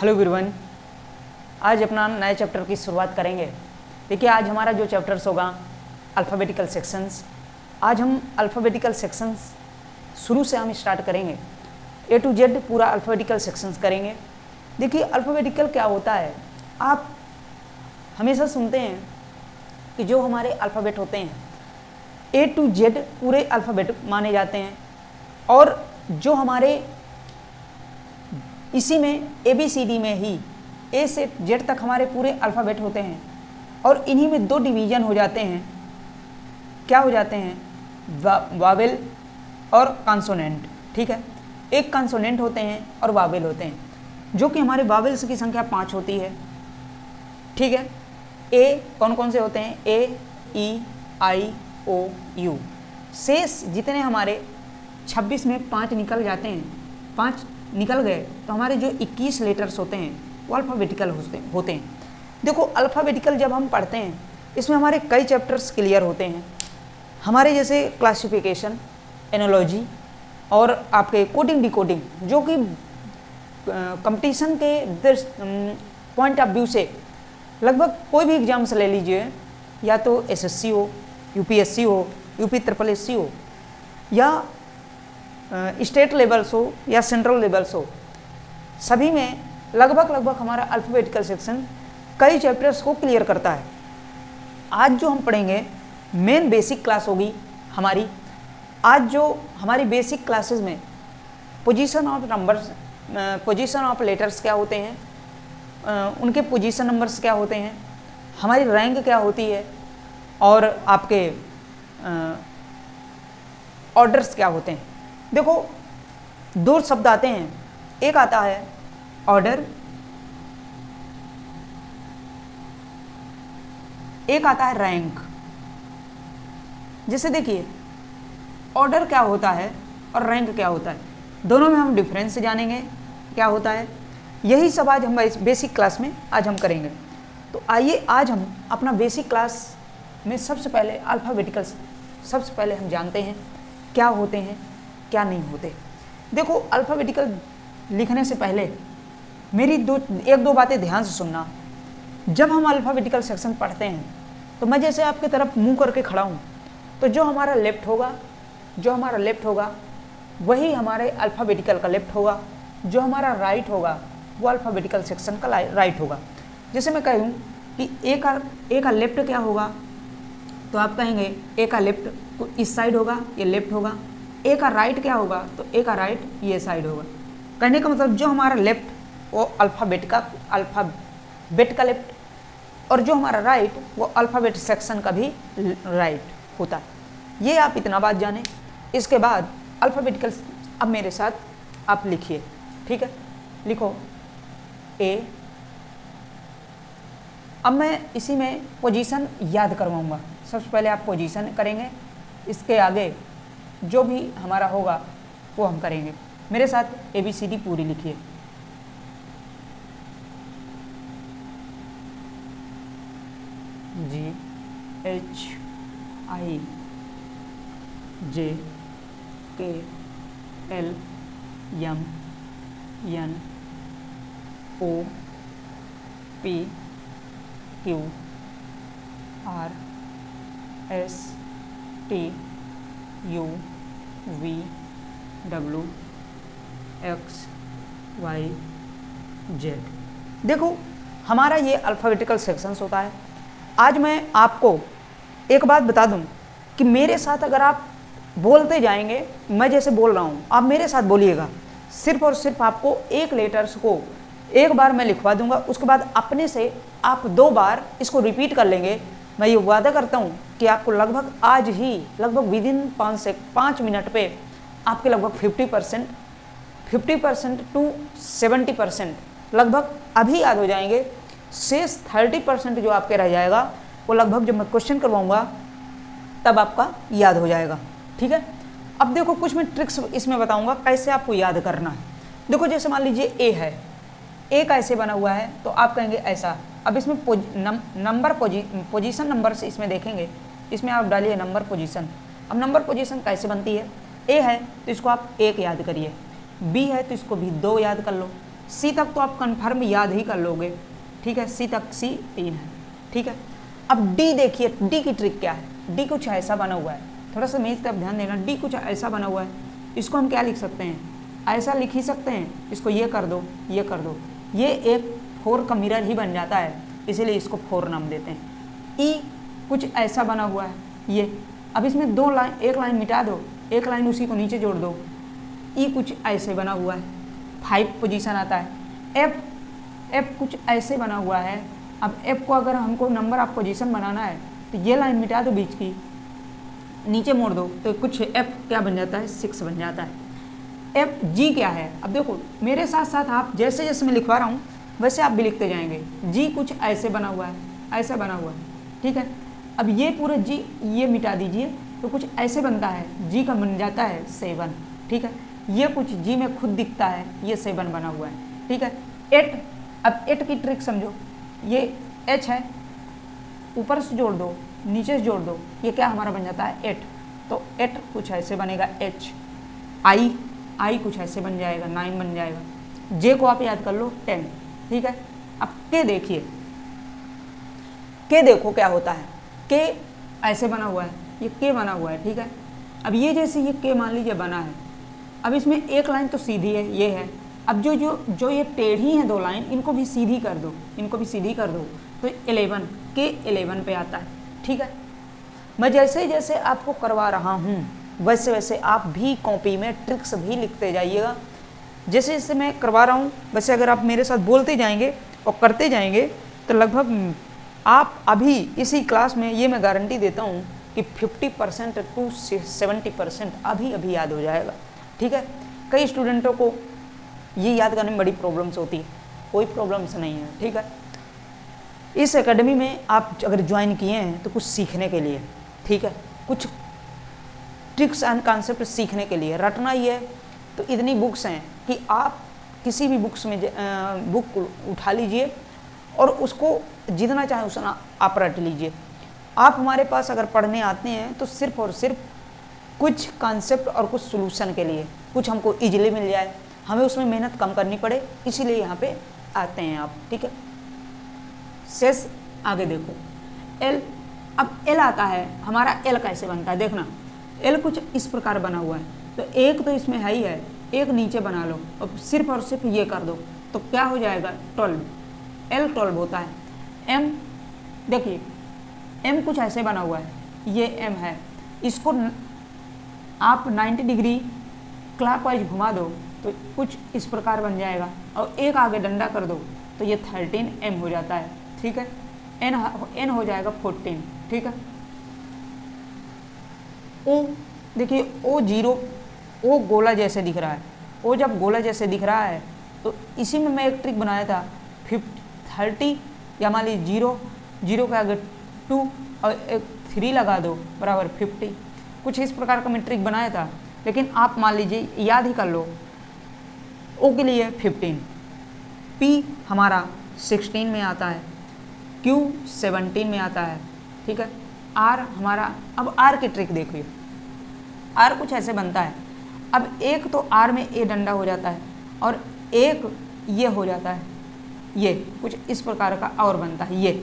Hello everyone, आज अपना नए चैप्टर की शुरुआत करेंगे। देखिए, आज हमारा जो चैप्टर्स होगा अल्फ़ाबेटिकल सेक्शंस। आज हम अल्फ़ाबेटिकल सेक्शंस शुरू से हम स्टार्ट करेंगे, ए टू जेड पूरा अल्फ़ाबेटिकल सेक्शंस करेंगे। देखिए, अल्फ़ाबेटिकल क्या होता है, आप हमेशा सुनते हैं कि जो हमारे अल्फ़ाबेट होते हैं ए टू जेड पूरे अल्फ़ाबेट माने जाते हैं, और जो हमारे इसी में ABCD में ही A से Z तक हमारे पूरे अल्फ़ाबेट होते हैं, और इन्हीं में दो डिवीज़न हो जाते हैं। क्या हो जाते हैं? वावेल और कॉन्सोनेंट। ठीक है, एक कॉन्सोनेंट होते हैं और वावेल होते हैं, जो कि हमारे वावेल्स की संख्या 5 होती है। ठीक है, ए कौन कौन से होते हैं? A, E, I, O, U। शेष जितने हमारे 26 में 5 निकल जाते हैं, 5 निकल गए तो हमारे जो 21 लेटर्स होते हैं वो अल्फ़ाबेटिकल होते हैं। देखो, अल्फ़ाबेटिकल जब हम पढ़ते हैं इसमें हमारे कई चैप्टर्स क्लियर होते हैं हमारे, जैसे क्लासिफिकेशन, एनोलॉजी और आपके कोडिंग डिकोडिंग, जो कि कंपटीशन के पॉइंट ऑफ व्यू से लगभग कोई भी एग्जाम से ले लीजिए, या तो SSC हो, UPSC हो, UPSSC हो, या स्टेट लेवल्स हो या सेंट्रल लेवल्स हो, सभी में लगभग हमारा अल्फ़ाबेटिकल सेक्शन कई चैप्टर्स को क्लियर करता है। आज जो हम पढ़ेंगे मेन बेसिक क्लास होगी हमारी। आज जो हमारी बेसिक क्लासेस में position of numbers, position of letters क्या होते हैं, उनके पोजीशन नंबर्स क्या होते हैं, हमारी रैंक क्या होती है, और आपके ऑर्डर्स क्या होते हैं। देखो, दो शब्द आते हैं, एक आता है ऑर्डर, एक आता है रैंक। जैसे देखिए, ऑर्डर क्या होता है और रैंक क्या होता है, दोनों में हम डिफरेंस जानेंगे क्या होता है। यही सब आज हम बेसिक क्लास में आज हम करेंगे। तो आइए आज हम अपना बेसिक क्लास में सबसे पहले अल्फ़ाबेटिकल सबसे पहले हम जानते हैं क्या होते हैं क्या नहीं होते। देखो, अल्फ़ाबेटिकल लिखने से पहले मेरी एक दो बातें ध्यान से सुनना। जब हम अल्फ़ाबेटिकल सेक्शन पढ़ते हैं तो मैं जैसे आपकी तरफ मुंह करके खड़ा हूँ, तो जो हमारा लेफ़्ट होगा वही हमारे अल्फ़ाबेटिकल का लेफ़्ट होगा, जो हमारा राइट होगा वो अल्फ़ाबेटिकल सेक्शन का राइट होगा। जैसे मैं कहूँ कि ए का लेफ़्ट क्या होगा, तो आप कहेंगे ए का लेफ़्ट तो इस साइड होगा, ये लेफ़्ट होगा। ए का राइट क्या होगा, तो ए का राइट ये साइड होगा। कहने का मतलब जो हमारा लेफ़्ट वो अल्फ़ाबेट का लेफ़्ट, और जो हमारा राइट वो अल्फ़ाबेट सेक्शन का भी राइट होता है। ये आप इतना बात जानें। इसके बाद अल्फ़ाबेटिकल, अब मेरे साथ आप लिखिए। ठीक है, लिखो ए। अब मैं इसी में पोजीशन याद करवाऊंगा। सबसे पहले आप पोजीशन करेंगे, इसके आगे जो भी हमारा होगा वो हम करेंगे। मेरे साथ ABCD पूरी लिखिए। G H I J K L M N O P Q R S T U V W X Y Z। देखो, हमारा ये अल्फ़ाबेटिकल सेक्शंस होता है। आज मैं आपको एक बात बता दूं कि मेरे साथ अगर आप बोलते जाएंगे, मैं जैसे बोल रहा हूँ आप मेरे साथ बोलिएगा। सिर्फ और सिर्फ आपको एक लेटर्स को एक बार मैं लिखवा दूंगा, उसके बाद अपने से आप 2 बार इसको रिपीट कर लेंगे। मैं ये वादा करता हूँ कि आपको लगभग आज ही लगभग विदिन 5 मिनट पे आपके लगभग 50% टू 70% लगभग अभी याद हो जाएंगे। शेष 30% जो आपके रह जाएगा वो लगभग जब मैं क्वेश्चन करवाऊंगा तब आपका याद हो जाएगा। ठीक है, अब देखो कुछ मैं ट्रिक्स इसमें बताऊंगा कैसे आपको याद करना है। देखो, जैसे मान लीजिए ए है, ए कैसे बना हुआ है, तो आप कहेंगे ऐसा। अब इसमें पोजीशन नंबर से इसमें देखेंगे, इसमें आप डालिए नंबर पोजीशन। अब नंबर पोजीशन कैसे बनती है, ए है तो इसको आप 1 याद करिए, बी है तो इसको भी 2 याद कर लो, सी तक तो आप कन्फर्म याद ही कर लोगे, ठीक है, सी तक सी 3 है, ठीक है। अब डी देखिए, डी की ट्रिक क्या है, डी कुछ ऐसा बना हुआ है, थोड़ा सा मेज तरफ ध्यान देना, डी कुछ ऐसा बना हुआ है, इसको हम क्या लिख सकते हैं, ऐसा लिख ही सकते हैं, इसको ये कर दो, ये कर दो, ये एक 4 का मिरर ही बन जाता है, इसीलिए इसको 4 नाम देते हैं। ई कुछ ऐसा बना हुआ है ये, अब इसमें 2 लाइन, एक लाइन मिटा दो, एक लाइन उसी को नीचे जोड़ दो, ई कुछ ऐसे बना हुआ है, 5 पोजीशन आता है। एफ कुछ ऐसे बना हुआ है, अब एफ को अगर हमको नंबर ऑफ पोजीशन बनाना है तो ये लाइन मिटा दो बीच की, नीचे मोड़ दो, तो कुछ एफ क्या बन जाता है, 6 बन जाता है। एफ जी क्या है, अब देखो मेरे साथ साथ आप जैसे जैसे मैं लिखवा रहा हूँ वैसे आप भी लिखते जाएंगे। जी कुछ ऐसे बना हुआ है, ऐसा बना हुआ है, ठीक है। अब ये पूरा जी ये मिटा दीजिए तो कुछ ऐसे बनता है, जी का बन जाता है 7, ठीक है। ये कुछ जी में खुद दिखता है, ये 7 बना हुआ है, ठीक है। 8, अब 8 की ट्रिक समझो, ये एच है, ऊपर से जोड़ दो, नीचे से जोड़ दो, ये क्या हमारा बन जाता है 8, तो 8 कुछ ऐसे बनेगा एच। आई कुछ ऐसे बन जाएगा, 9 बन जाएगा। जे को आप याद कर लो 10, ठीक है। अब के देखिए, के देखो क्या होता है, के ऐसे बना हुआ है, ये के बना हुआ है, ठीक है। अब ये जैसे ये के मान लीजिए बना है, अब इसमें एक लाइन तो सीधी है, ये है, अब जो ये टेढ़ी हैं 2 लाइन, इनको भी सीधी कर दो, इनको भी सीधी कर दो, तो 11 के 11 पे आता है, ठीक है। मैं जैसे जैसे आपको करवा रहा हूँ वैसे वैसे आप भी कॉपी में ट्रिक्स भी लिखते जाइएगा, जैसे जैसे मैं करवा रहा हूँ वैसे अगर आप मेरे साथ बोलते जाएंगे और करते जाएंगे तो लगभग आप अभी इसी क्लास में, ये मैं गारंटी देता हूँ कि 50% to 70% अभी याद हो जाएगा, ठीक है। कई स्टूडेंटों को ये याद करने में बड़ी प्रॉब्लम्स होती है, कोई प्रॉब्लम्स नहीं है, ठीक है। इस एकेडमी में आप अगर ज्वाइन किए हैं तो कुछ सीखने के लिए, ठीक है, कुछ ट्रिक्स एंड कॉन्सेप्ट सीखने के लिए, रटना ही है। तो इतनी बुक्स हैं कि आप किसी भी बुक्स में बुक उठा लीजिए और उसको जितना चाहे उतना आप रट लीजिए। आप हमारे पास अगर पढ़ने आते हैं तो सिर्फ और सिर्फ कुछ कॉन्सेप्ट और कुछ सोल्यूशन के लिए, कुछ हमको इजीली मिल जाए, हमें उसमें मेहनत कम करनी पड़े, इसीलिए यहाँ पे आते हैं आप, ठीक है। शेष आगे देखो, एल, अब एल आता है हमारा, एल कैसे बनता है देखना, एल कुछ इस प्रकार बना हुआ है, तो एक तो इसमें है ही है, एक नीचे बना लो और सिर्फ ये कर दो तो क्या हो जाएगा 12, एल 12 होता है। एम देखिए, एम कुछ ऐसे बना हुआ है, ये एम है, इसको आप 90 डिग्री क्लॉकवाइज घुमा दो तो कुछ इस प्रकार बन जाएगा और एक आगे डंडा कर दो तो ये 13 एम हो जाता है, ठीक है। एन हो जाएगा 14, ठीक है। ओ देखिए, ओ 0, ओ गोला जैसे दिख रहा है, ओ जब गोला जैसे दिख रहा है तो इसी में मैं एक ट्रिक बनाया था, 30 या मान लीजिए 0 के आगे 2 और एक 3 लगा दो बराबर 50, कुछ इस प्रकार का मैं ट्रिक बनाया था, लेकिन आप मान लीजिए याद ही कर लो। ओ के लिए 15, पी हमारा 16 में आता है, क्यू 17 में आता है, ठीक है। आर हमारा, अब आर की ट्रिक देखिए, आर कुछ ऐसे बनता है, अब एक तो आर में ए डंडा हो जाता है और एक ये हो जाता है, ये कुछ इस प्रकार का और बनता है, ये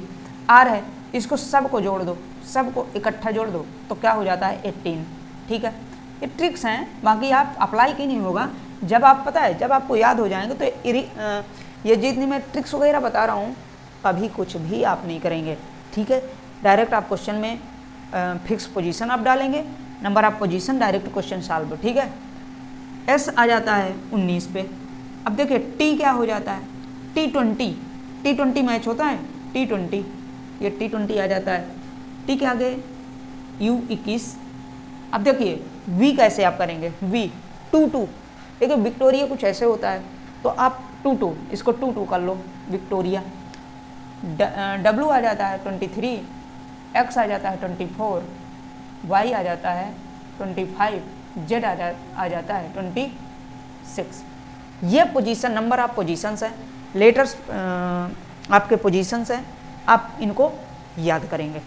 आर है, इसको सबको जोड़ दो, सबको इकट्ठा जोड़ दो तो क्या हो जाता है 18, ठीक है। ये ट्रिक्स हैं, बाकी आप अप्लाई की नहीं होगा, जब आप पता है जब आपको याद हो जाएंगे तो ये जितनी मैं ट्रिक्स वगैरह बता रहा हूँ कभी कुछ भी आप नहीं करेंगे, ठीक है। डायरेक्ट आप क्वेश्चन में फिक्स पोजीशन आप डालेंगे, number of position, direct question solve, ठीक है। एस आ जाता है 19 पे। अब देखिए टी क्या हो जाता है, T20 मैच होता है, T20, ये T20 आ जाता है, टी के आगे U21। अब देखिए वी कैसे आप करेंगे, वी 22, देखिए विक्टोरिया कुछ ऐसे होता है तो आप 22, इसको 22 कर लो विक्टोरिया। W आ जाता है 23, X आ जाता है 24, Y आ जाता है 25, Z आ जाता है 26। ये पोजीशन, नंबर ऑफ पोजीशंस है, लेटर्स आपके पोजीशंस हैं, आप इनको याद करेंगे।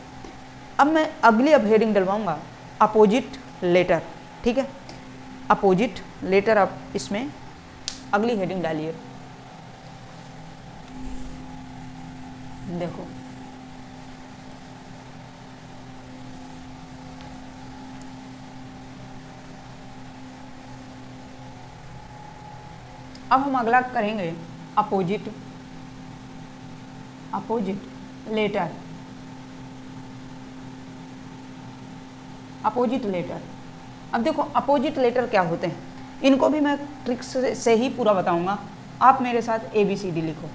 अब मैं अगली अब हेडिंग डलवाऊंगा अपोजिट लेटर, ठीक है। अपोजिट लेटर आप इसमें अगली हेडिंग डालिए, देखो अब हम अगला करेंगे अपोजिट लेटर। अपोजिट लेटर, अब देखो अपोजिट लेटर क्या होते हैं, इनको भी मैं ट्रिक्स से ही पूरा बताऊंगा। आप मेरे साथ ABCD लिखो,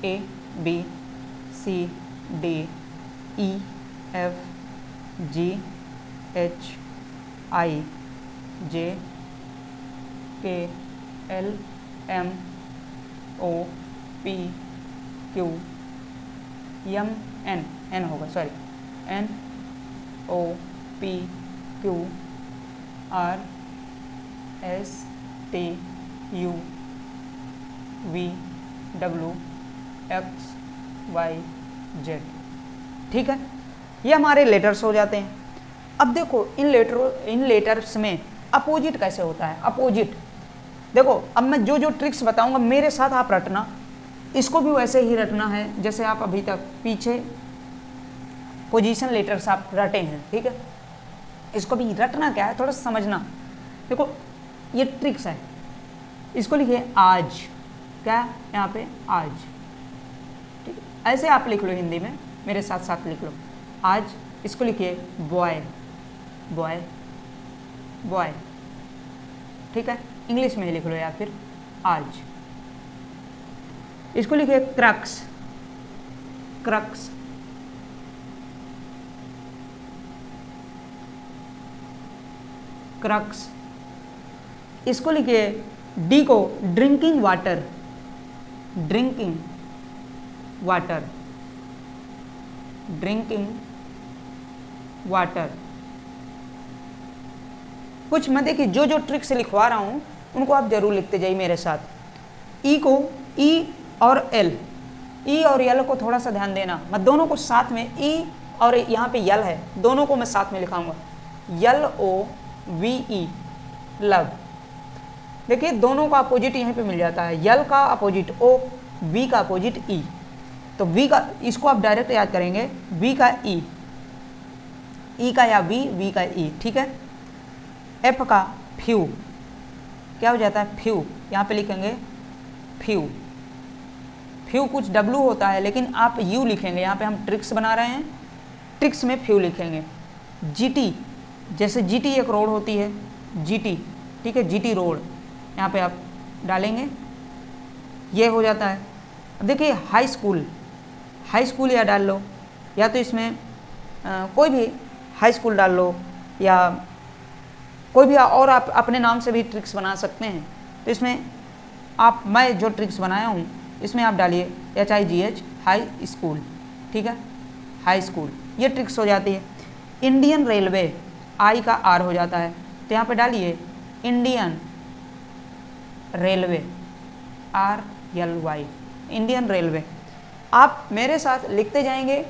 ABCDEFGHIJKLMNOPQN N होगा, सॉरी, NOPQRSTUVWXYZ। ठीक है, ये हमारे लेटर्स हो जाते हैं। अब देखो इन लेटर्स में अपोजिट कैसे होता है। अपोजिट देखो, अब मैं जो जो ट्रिक्स बताऊंगा मेरे साथ आप रटना, इसको भी वैसे ही रटना है जैसे आप अभी तक पीछे पोजीशन लेटर्स आप रटे हैं। ठीक है, इसको भी रटना क्या है, थोड़ा समझना। देखो ये ट्रिक्स है, इसको लिखिए आज, क्या यहाँ पे आज, ठीक है, ऐसे आप लिख लो हिंदी में, मेरे साथ साथ लिख लो आज। इसको लिखिए बॉय, बॉय बॉय, ठीक है, इंग्लिश में ही लिख लो या फिर आज। इसको लिखिए क्रक्स, क्रक्स, क्रक्स। इसको लिखिए डी को drinking water, drinking water, drinking water. कुछ मैं देखिए जो जो ट्रिक से लिखवा रहा हूं उनको आप जरूर लिखते जाइए मेरे साथ। ई को ई और एल, ई और यल को थोड़ा सा ध्यान देना, मैं दोनों को साथ में, ई और यहाँ पे यल है, दोनों को मैं साथ में लिखाऊंगा, LOVE लव। देखिए दोनों का अपोजिट यहीं पे मिल जाता है, यल का अपोजिट O, वी का अपोजिट ई। तो वी का, इसको आप डायरेक्ट याद करेंगे, वी का ई, ई का या वी का ई। ठीक है, एफ का फ्यू, क्या हो जाता है फ्यू, यहाँ पे लिखेंगे फ्यू। फ्यू कुछ W होता है लेकिन आप यू लिखेंगे, यहाँ पे हम ट्रिक्स बना रहे हैं, ट्रिक्स में फ्यू लिखेंगे। GT, जैसे GT एक रोड होती है, GT, ठीक है, GT रोड, यहाँ पे आप डालेंगे, ये हो जाता है। अब देखिए हाई स्कूल, हाई स्कूल या डाल लो, या तो इसमें कोई भी हाई स्कूल डाल लो, या कोई भी और आप अपने नाम से भी ट्रिक्स बना सकते हैं। तो इसमें आप, मैं जो ट्रिक्स बनाया हूँ इसमें आप डालिए HIGH हाई स्कूल, ठीक है, हाई स्कूल, ये ट्रिक्स हो जाती है। इंडियन रेलवे, आई का R हो जाता है, तो यहाँ पे डालिए Indian railway, RLY, Indian railway. आप मेरे साथ लिखते जाएंगे,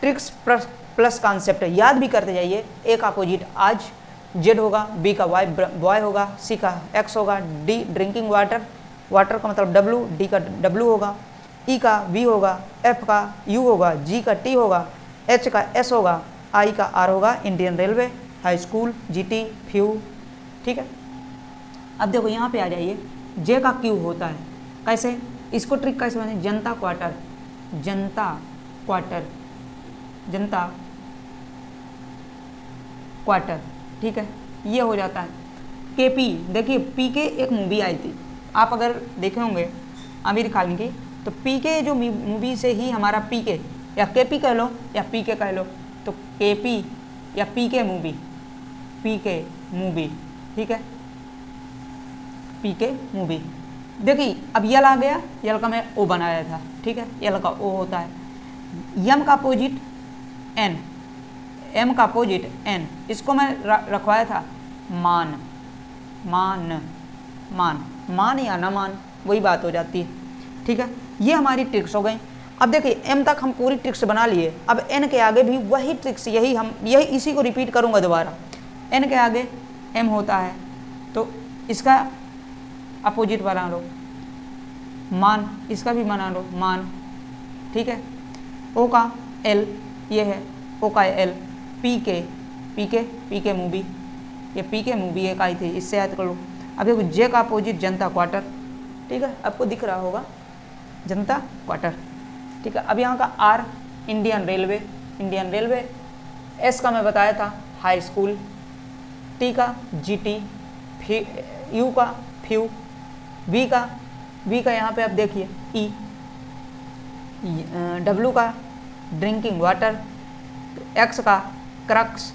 ट्रिक्स प्लस कॉन्सेप्ट याद भी करते जाइए। ए का अपोजिट आज, Z होगा, B का Y बॉय होगा, C का X होगा, D ड्रिंकिंग वाटर, वाटर का मतलब W, D का W होगा, E का V होगा, F का U होगा, G का T होगा, H का S होगा, I का R होगा, Indian railway, high school, GT, few. ठीक है, अब देखो यहाँ पे आ जाइए, J का Q होता है, कैसे, इसको ट्रिक कैसे बनाए, जनता क्वार्टर, जनता क्वार्टर, जनता क्वार्टर, ठीक है, ये हो जाता है। KP, देखिए PK एक मूवी आई थी, आप अगर देखे होंगे आमिर खान की, तो PK जो मूवी से ही हमारा PK या KP कह लो या PK कह लो, तो KP या PK मूवी, PK मूवी, ठीक है, PK मूवी। देखिए अब यल आ गया, यल का मैं O बनाया था, ठीक है, यल का O होता है। यम का अपोजिट N, M का अपोजिट N, इसको मैं रखवाया था मान, मान, मान, मान या ना मान, वही बात हो जाती है। ठीक है, ये हमारी ट्रिक्स हो गई। अब देखिए M तक हम पूरी ट्रिक्स बना लिए, अब N के आगे भी वही ट्रिक्स, यही इसी को रिपीट करूँगा दोबारा। N के आगे M होता है, तो इसका अपोजिट बना लो मान, इसका भी बना लो मान, ठीक है। ओ का एल ये है, ओ का एल, पी के मूवी, ये पी के मूवी एक आई थी, इससे याद कर लो। अब देखो जे का अपोजिट जनता क्वार्टर, ठीक है, आपको दिख रहा होगा जनता क्वार्टर, ठीक है। अब यहाँ का आर इंडियन रेलवे, एस का मैं बताया था हाई स्कूल, टी का जीटी, यू का फ्यू, वी का यहाँ पे आप देखिए ई, डब्लू का ड्रिंकिंग वाटर, एक्स का क्रक्स,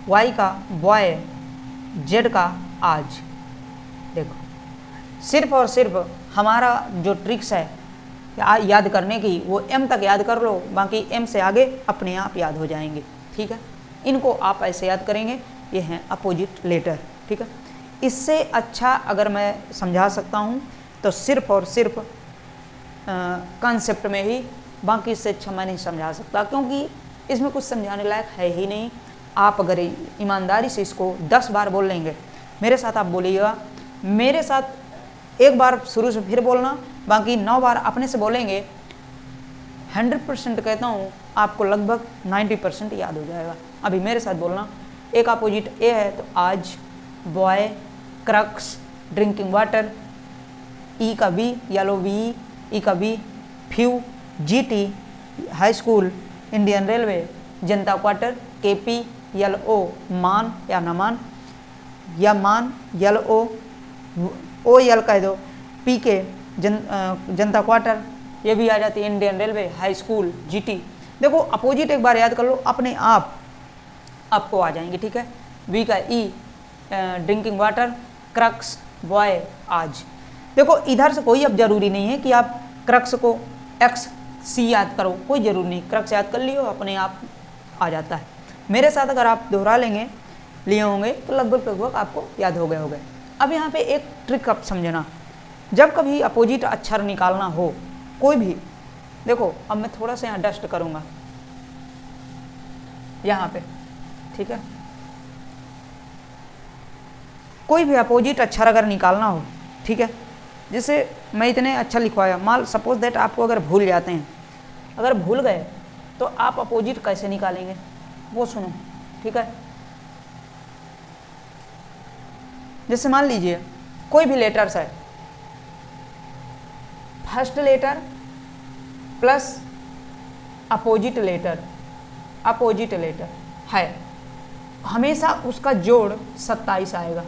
वाई का बॉय, जेड का आज। देखो सिर्फ और सिर्फ हमारा जो ट्रिक्स है याद करने की वो एम तक याद कर लो, बाकी एम से आगे अपने आप याद हो जाएंगे, ठीक है। इनको आप ऐसे याद करेंगे, ये हैं अपोजिट लेटर, ठीक है। इससे अच्छा अगर मैं समझा सकता हूँ तो सिर्फ और सिर्फ कॉन्सेप्ट में ही, बाकी इससे अच्छा मैं नहीं समझा सकता, क्योंकि इसमें कुछ समझाने लायक है ही नहीं। आप अगर ईमानदारी से इसको 10 बार बोल लेंगे, मेरे साथ आप बोलिएगा, मेरे साथ एक बार शुरू से फिर बोलना, बाकी 9 बार अपने से बोलेंगे, 100% कहता हूँ आपको लगभग 90% याद हो जाएगा। अभी मेरे साथ बोलना, एक अपोजिट ए है तो आज, बॉय, क्रक्स, ड्रिंकिंग वाटर, ई का बी येलो वी, ई का be few, GT high school, Indian railway, Janata quarter, KP यल ओ मान या न मान, या मान यल ओ यल कह दो, पी के जनता क्वार्टर, ये भी आ जाती है, Indian railway, high school, GT. देखो अपोजिट एक बार याद कर लो, अपने आप आपको आ जाएंगे, ठीक है। वी का ई ड्रिंकिंग वाटर, क्रक्स, बॉय, आज। देखो इधर से कोई अब जरूरी नहीं है कि आप क्रक्स को एक्स सी याद करो, कोई जरूरी नहीं, क्रक्स याद कर लियो, अपने आप आ जाता है। मेरे साथ अगर आप दोहरा लिए होंगे तो लगभग आपको याद हो गए होंगे। अब यहाँ पे एक ट्रिक आप समझना, जब कभी अपोजिट अक्षर निकालना हो कोई भी, देखो अब मैं थोड़ा सा यहाँ डस्ट करूँगा यहाँ पे, ठीक है। कोई भी अपोजिट अक्षर अगर निकालना हो, ठीक है, जैसे मैं इतने अच्छा लिखवाया, मान सपोज दैट आपको अगर भूल जाते हैं, अगर भूल गए तो आप अपोजिट कैसे निकालेंगे वो सुनो, ठीक है। जैसे मान लीजिए कोई भी लेटर्स है, first letter plus opposite letter है, हमेशा उसका जोड़ 27 आएगा।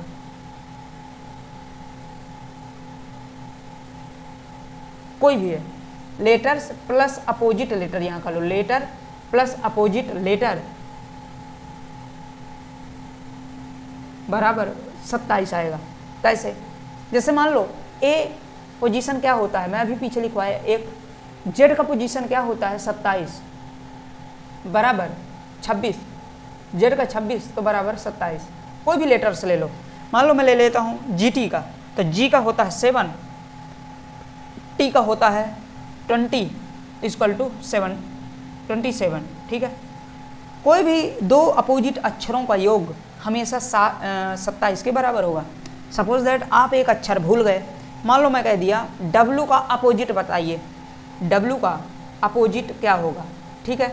कोई भी है, लेटर्स प्लस अपोजिट लेटर, यहाँ का लो लेटर प्लस अपोजिट लेटर बराबर 27 आएगा। कैसे? जैसे मान लो ए पोजीशन क्या होता है, मैं अभी पीछे लिखवाया एक, जेड का पोजीशन क्या होता है 27 बराबर 26, जेड का 26 तो बराबर 27। कोई भी लेटर्स ले लो, मान लो मैं ले लेता हूँ जी टी का, तो जी का होता है 7, टी का होता है 20 इक्वल टू 27, ठीक है। कोई भी दो अपोजिट अक्षरों का योग हमेशा 27 के बराबर होगा। सपोज दैट आप एक अक्षर भूल गए, मान लो मैं कह दिया डब्लू का अपोजिट बताइए, डब्लू का अपोजिट क्या होगा, ठीक है।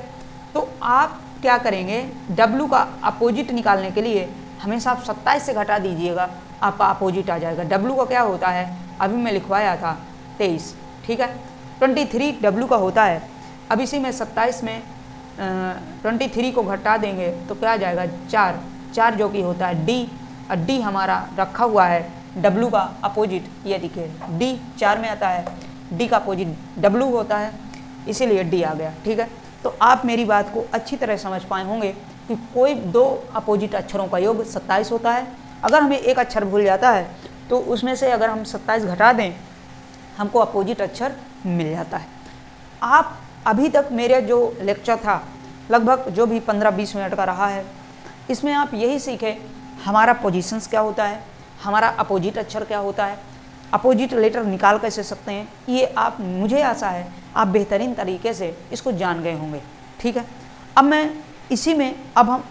तो आप क्या करेंगे, डब्लू का अपोजिट निकालने के लिए हमेशा आप 27 से घटा दीजिएगा, आपका अपोजिट आ जाएगा। डब्लू का क्या होता है, अभी मैं लिखवाया था 23, ठीक है। 23 डब्लू का होता है, अब इसी में 27 में 23 को घटा देंगे तो क्या आ जाएगा 4 जो कि होता है डी, और डी हमारा रखा हुआ है डब्लू का अपोजिट, ये देखिए डी 4 में आता है, डी का अपोजिट डब्लू होता है, इसीलिए डी आ गया, ठीक है। तो आप मेरी बात को अच्छी तरह समझ पाए होंगे कि कोई दो अपोजिट अक्षरों का योग 27 होता है। अगर हमें एक अक्षर भूल जाता है तो उसमें से अगर हम 27 घटा दें हमको अपोजिट अक्षर मिल जाता है। आप अभी तक मेरे जो लेक्चर था लगभग जो भी 15-20 मिनट का रहा है, इसमें आप यही सीखे हमारा पोजीशंस क्या होता है, हमारा अपोजिट अक्षर क्या होता है, अपोजिट लेटर निकाल कैसे सकते हैं, ये आप, मुझे आशा है आप बेहतरीन तरीके से इसको जान गए होंगे, ठीक है। अब मैं इसी में अब हम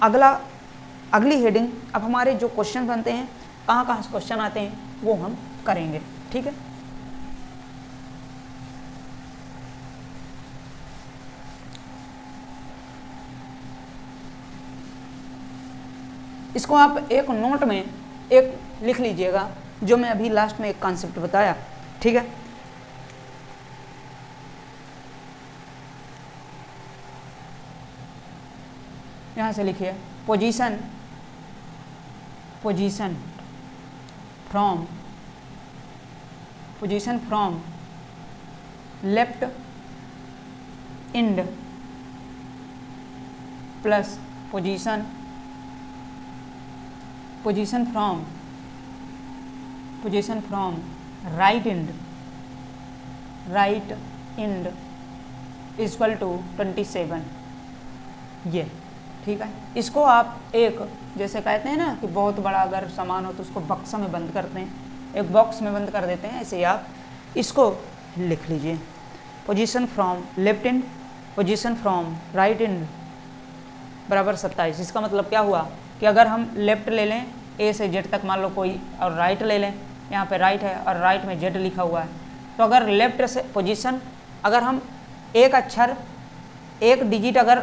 अगली हेडिंग, अब हमारे जो क्वेश्चन बनते हैं, कहाँ से क्वेश्चन आते हैं वो हम करेंगे, ठीक है। इसको आप एक नोट में एक लिख लीजिएगा, जो मैं अभी लास्ट में एक कॉन्सेप्ट बताया, ठीक है। यहाँ से लिखिए position from left end plus position from right end equal to 27, ये ठीक है। इसको आप एक, जैसे कहते हैं ना कि बहुत बड़ा अगर सामान हो तो उसको बक्सा में बंद करते हैं, एक बॉक्स में बंद कर देते हैं, ऐसे ही आप इसको लिख लीजिए। Position from left end, position from right end बराबर 27। इसका मतलब क्या हुआ कि अगर हम लेफ्ट ले लें ए से जेड तक मान लो कोई, और राइट ले लें, यहाँ पे राइट है और राइट में जेड लिखा हुआ है, तो अगर लेफ्ट से पोजीशन, अगर हम एक अक्षर एक डिजिट अगर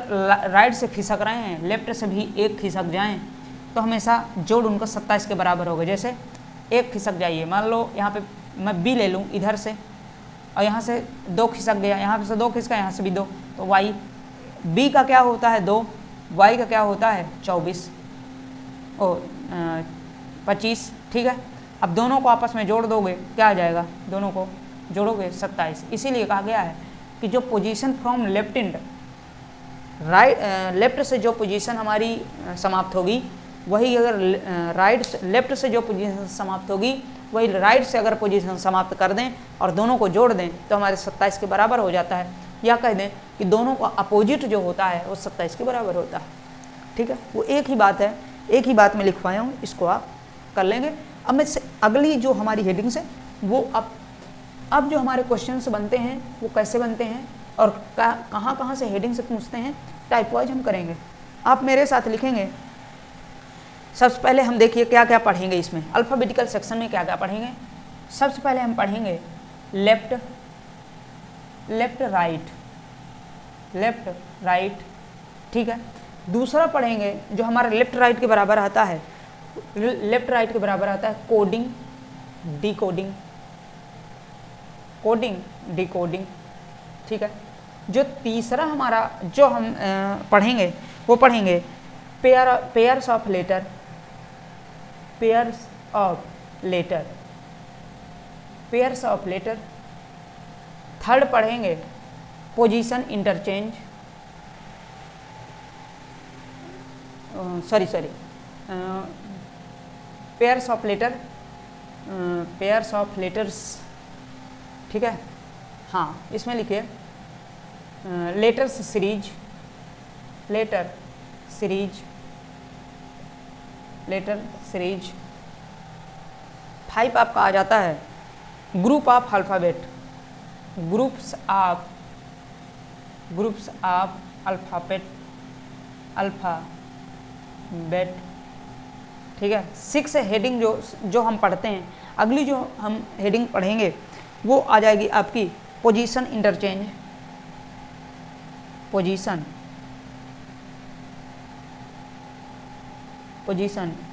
राइट से खिसक रहे हैं, लेफ्ट से भी एक खिसक जाएं, तो हमेशा जोड़ उनका 27 के बराबर होगा। जैसे एक खिसक जाइए, मान लो यहाँ पे मैं बी ले लूँ इधर से, और यहाँ से 2 खिसक गया, यहाँ से 2 खिसका, यहाँ से भी 2, तो वाई, बी का क्या होता है 2, वाई का क्या होता है 24 और 25, ठीक है। अब दोनों को आपस में जोड़ दोगे, क्या आ जाएगा, दोनों को जोड़ोगे 27। इसीलिए कहा गया है कि जो position from left end, left से जो पोजीशन हमारी समाप्त होगी, वही अगर लेफ्ट से जो पोजीशन समाप्त होगी, वही राइट से अगर पोजीशन समाप्त कर दें और दोनों को जोड़ दें तो हमारे 27 के बराबर हो जाता है। या कह दें कि दोनों का अपोजिट जो होता है वो 27 के बराबर होता है, ठीक है। वो एक ही बात है, एक ही बात में लिखवाया हूँ, इसको आप कर लेंगे। अब मैं अगली जो हमारी हेडिंग्स है वो अब जो हमारे क्वेश्चंस बनते हैं वो कैसे बनते हैं और कहाँ से हेडिंग से पूछते हैं, टाइप वाइज हम करेंगे। आप मेरे साथ लिखेंगे। सबसे पहले हम देखिए क्या क्या पढ़ेंगे इसमें, अल्फ़ाबेटिकल सेक्शन में क्या क्या पढ़ेंगे। सबसे पहले हम पढ़ेंगे लेफ्ट राइट, ठीक है। दूसरा पढ़ेंगे जो हमारा लेफ्ट राइट के बराबर आता है, कोडिंग डिकोडिंग, ठीक है। जो तीसरा हमारा जो हम पढ़ेंगे वो पढ़ेंगे पेयर्स ऑफ लेटर। थर्ड पढ़ेंगे position interchange, pairs of letters, ठीक है। हाँ, इसमें लिखिए लेटर सीरीज। 5 आपका आ जाता है group of alphabet, groups of alphabet, ठीक है। 6 हेडिंग जो हम पढ़ते हैं, अगली जो हम हेडिंग पढ़ेंगे वो आ जाएगी आपकी पोजीशन इंटरचेंज, पोजीशन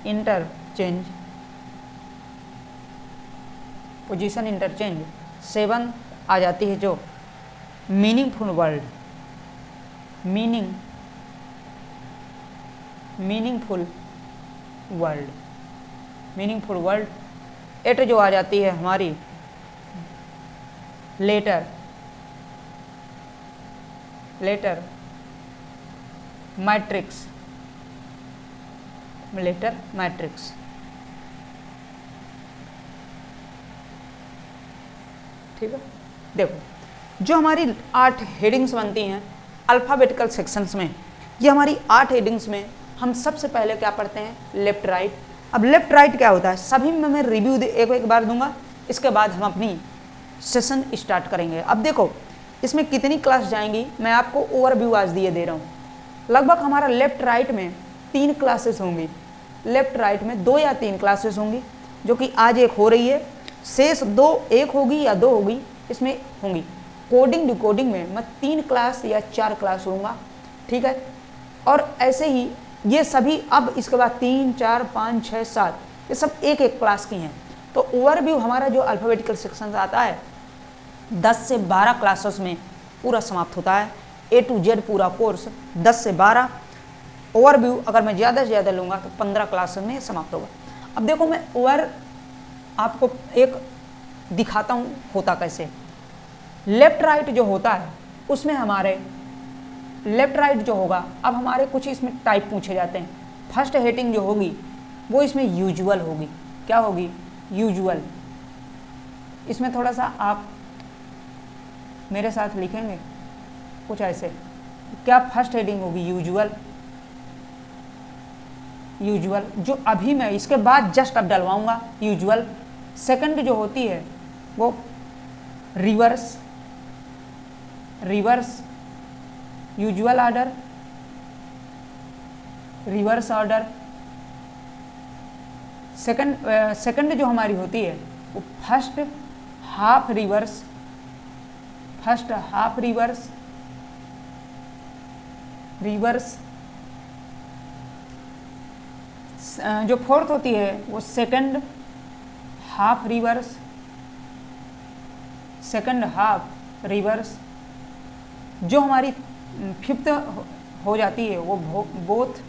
इंटरचेंज। 7 आ जाती है जो मीनिंगफुल वर्ड। 8 जो आ जाती है हमारी लेटर मैट्रिक्स, ठीक है। देखो जो हमारी 8 हेडिंग्स बनती हैं अल्फ़ाबेटिकल सेक्शंस में, ये हमारी 8 हेडिंग्स में हम सबसे पहले क्या पढ़ते हैं, लेफ्ट राइट। अब लेफ्ट राइट क्या होता है, सभी में मैं रिव्यू एक बार दूंगा, इसके बाद हम अपनी सेशन स्टार्ट करेंगे। अब देखो इसमें कितनी क्लास जाएंगी, मैं आपको ओवरव्यू आज दे रहा हूँ। लगभग हमारा लेफ्ट राइट में 3 क्लासेस होंगी, लेफ्ट राइट में 2 या 3 क्लासेस होंगी, जो कि आज एक हो रही है, शेष 2 एक होगी या 2 होगी इसमें होंगी। कोडिंग डिकोडिंग में मैं 3 क्लास या 4 क्लास लूँगा, ठीक है। और ऐसे ही ये सभी अब इसके बाद 3, 4, 5, 6, 7 ये सब एक एक क्लास की हैं। तो ओवरव्यू हमारा जो अल्फ़ाबेटिकल सेक्शन आता है 10 से 12 क्लासेस में पूरा समाप्त होता है। A to Z पूरा कोर्स 10 से 12, ओवरव्यू अगर मैं ज़्यादा से ज़्यादा लूँगा तो 15 क्लासेस में समाप्त होगा। अब देखो मैं आपको एक दिखाता हूँ होता कैसे। लेफ्ट राइट जो होता है उसमें हमारे लेफ्ट राइट जो होगा, अब हमारे कुछ इसमें टाइप पूछे जाते हैं। फर्स्ट हेडिंग जो होगी वो इसमें यूजुअल होगी। क्या होगी? यूजुअल। इसमें थोड़ा सा आप मेरे साथ लिखेंगे कुछ ऐसे, क्या फर्स्ट हेडिंग होगी? यूजुअल। यूजुअल जो अभी मैं इसके बाद जस्ट अब डलवाऊंगा यूजुअल। सेकंड जो होती है वो reverse, reverse usual order, reverse order. Second जो हमारी होती है वो first half reverse, first half reverse, reverse. जो फोर्थ होती है वो second half reverse, second half reverse. जो हमारी फिफ्थ हो जाती है वो बोथ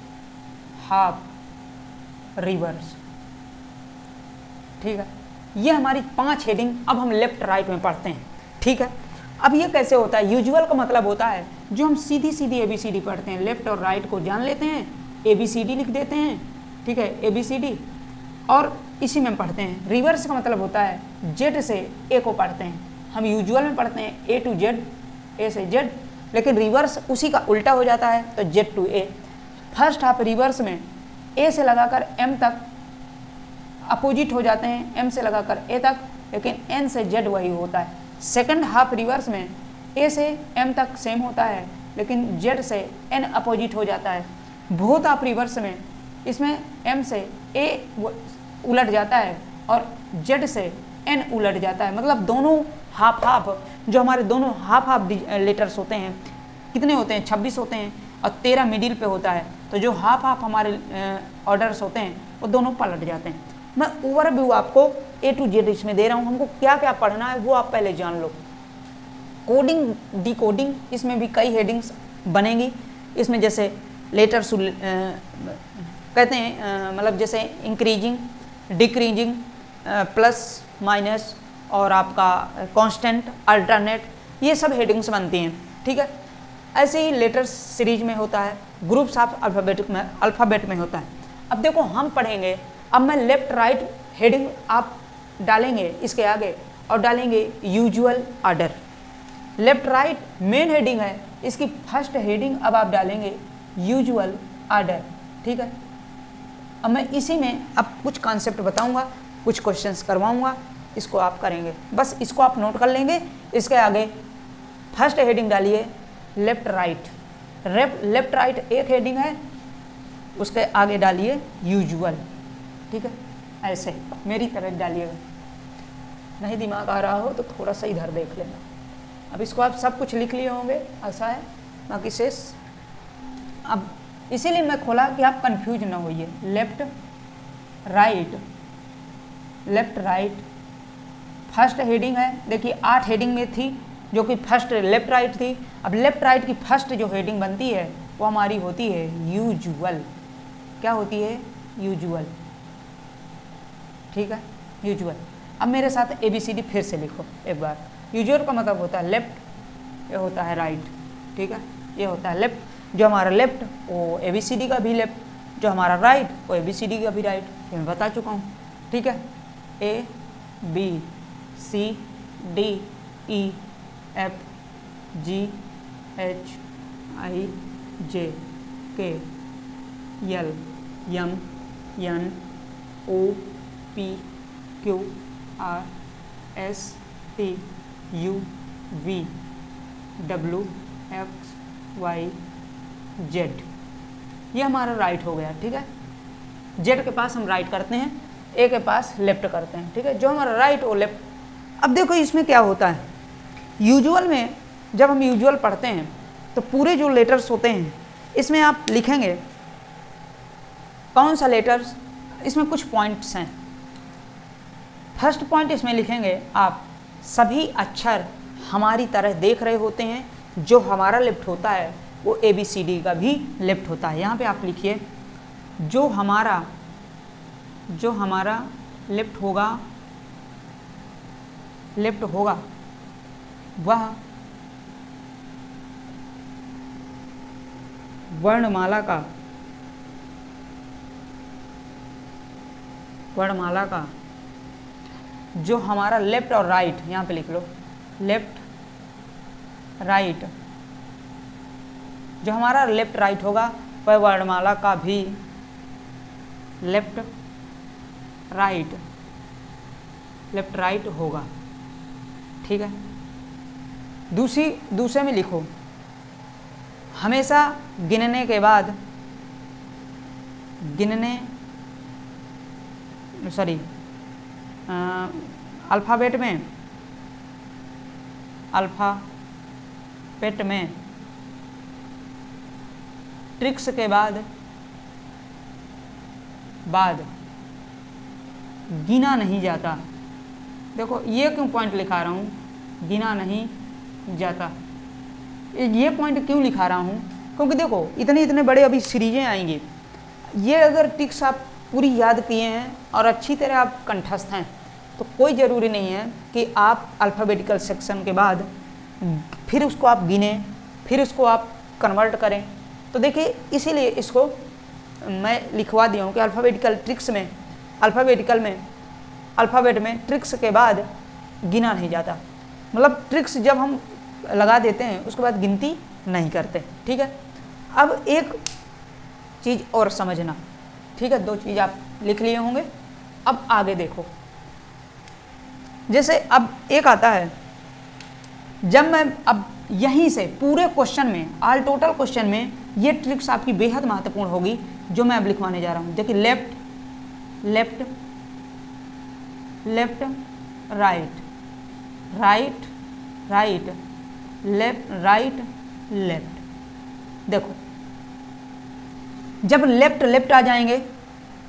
हाफ रिवर्स। ठीक है, ये हमारी 5 हेडिंग अब हम लेफ्ट राइट में पढ़ते हैं। ठीक है, अब ये कैसे होता है? यूजुअल का मतलब होता है जो हम सीधी सीधी ABCD पढ़ते हैं, लेफ्ट और राइट को जान लेते हैं, ABCD लिख देते हैं। ठीक है, ABCD और इसी में पढ़ते हैं। रिवर्स का मतलब होता है Z से A को पढ़ते हैं। हम यूजुअल में पढ़ते हैं A to Z, A से Z, लेकिन रिवर्स उसी का उल्टा हो जाता है तो Z to A। First half reverse में A से लगाकर M तक अपोजिट हो जाते हैं, M से लगाकर A तक, लेकिन N से Z वही होता है। सेकंड हाफ रिवर्स में A से M तक सेम होता है, लेकिन Z से N अपोजिट हो जाता है। बोथ हाफ रिवर्स में इसमें M से A उलट जाता है और Z से N उलट जाता है। मतलब दोनों हाफ हाफ, जो हमारे दोनों हाफ हाफ लेटर्स होते हैं कितने होते हैं? 26 होते हैं और 13 मिडिल पे होता है। तो जो हाफ हाफ हमारे ऑर्डर्स होते हैं वो दोनों पलट जाते हैं। मैं ओवरव्यू आपको A to Z इसमें दे रहा हूँ, हमको क्या क्या पढ़ना है वो आप पहले जान लो। कोडिंग, डिकोडिंग, इसमें भी कई हेडिंग्स बनेंगी। इसमें जैसे लेटर्स कहते हैं, मतलब जैसे इंक्रीजिंग, डिक्रीजिंग, प्लस माइनस और आपका कांस्टेंट, अल्टरनेट, ये सब हेडिंग्स बनती हैं। ठीक है, ऐसे ही लेटर्स सीरीज में होता है, ग्रुप्स ऑफ अल्फ़ाबेट में होता है। अब देखो हम पढ़ेंगे, अब मैं लेफ्ट राइट हेडिंग आप डालेंगे इसके आगे और डालेंगे usual order. Left right main heading है, इसकी फर्स्ट हेडिंग अब आप डालेंगे यूजुअल ऑर्डर। ठीक है, अब मैं इसी में अब कुछ कॉन्सेप्ट बताऊंगा, कुछ क्वेश्चंस करवाऊंगा, इसको आप करेंगे। बस इसको आप नोट कर लेंगे। इसके आगे फर्स्ट हेडिंग डालिए लेफ्ट राइट। लेफ्ट राइट एक हेडिंग है, उसके आगे डालिए यूजुअल। ठीक है, ऐसे मेरी तरह डालिएगा। नहीं दिमाग आ रहा हो तो थोड़ा सा इधर देख लेना। अब इसको आप सब कुछ लिख लिए होंगे, ऐसा है, बाकी शेष अब इसीलिए मैं खोला कि आप कंफ्यूज ना होइए। Left right, left right first heading है। देखिए 8 हेडिंग में थी, जो कि फर्स्ट लेफ्ट राइट थी। अब लेफ्ट राइट की फर्स्ट जो हेडिंग बनती है वो हमारी होती है यूजुअल। क्या होती है? यूजुअल। ठीक है, यूजुअल। अब मेरे साथ ABCD फिर से लिखो एक बार। यूजुअल का मतलब होता है लेफ्ट, ये होता है राइट। ठीक है, ये होता है लेफ्ट। जो हमारा लेफ्ट वो ABCD का भी लेफ्ट, जो हमारा राइट वो ABCD का भी राइट। ये मैं बता चुका हूँ। ठीक है, A B C D E F G H I J K L M N O P Q R S T U V W X Y Z। ये हमारा राइट हो गया। ठीक है, Z के पास हम राइट करते हैं, A के पास लेफ्ट करते हैं। ठीक है, जो हमारा राइट वो लेफ्ट। अब देखो इसमें क्या होता है, यूजुअल में जब हम यूजुअल पढ़ते हैं तो पूरे जो लेटर्स होते हैं इसमें आप लिखेंगे कौन सा लेटर्स, इसमें कुछ पॉइंट्स हैं। फर्स्ट पॉइंट इसमें लिखेंगे आप, सभी अक्षर हमारी तरह देख रहे होते हैं, जो हमारा लेफ्ट होता है वो ABCD का भी लेफ्ट होता है। यहाँ पे आप लिखिए, जो हमारा लेफ्ट होगा वह वर्णमाला का जो हमारा लेफ्ट और राइट, यहाँ पे लिख लो लेफ्ट राइट, जो हमारा लेफ्ट राइट होगा वह वर्णमाला का भी लेफ्ट राइट होगा। ठीक है। दूसरे में लिखो, हमेशा गिनने के बाद अल्फ़ाबेट में ट्रिक्स के बाद गिना नहीं जाता। देखो ये क्यों पॉइंट लिखा रहा हूँ, गिना नहीं जाता, ये पॉइंट क्यों लिखा रहा हूँ, क्योंकि देखो इतने बड़े अभी सीरीजें आएंगी, ये अगर ट्रिक्स आप पूरी याद किए हैं और अच्छी तरह आप कंठस्थ हैं तो कोई ज़रूरी नहीं है कि आप अल्फ़ाबेटिकल सेक्शन के बाद फिर उसको आप गिनें, फिर उसको आप कन्वर्ट करें। तो देखिए इसीलिए इसको मैं लिखवा दिया हूँ कि अल्फ़ाबेट में ट्रिक्स के बाद गिना नहीं जाता, मतलब ट्रिक्स जब हम लगा देते हैं उसके बाद गिनती नहीं करते। ठीक है। अब एक चीज़ और समझना, ठीक है, 2 चीज़ आप लिख लिए होंगे। अब आगे देखो, जैसे अब एक आता है, जब मैं अब यहीं से पूरे क्वेश्चन में, ऑल टोटल क्वेश्चन में ये ट्रिक्स आपकी बेहद महत्वपूर्ण होगी जो मैं अब लिखवाने जा रहा हूँ। देखिए लेफ्ट राइट लेफ्ट। देखो जब लेफ्ट आ जाएंगे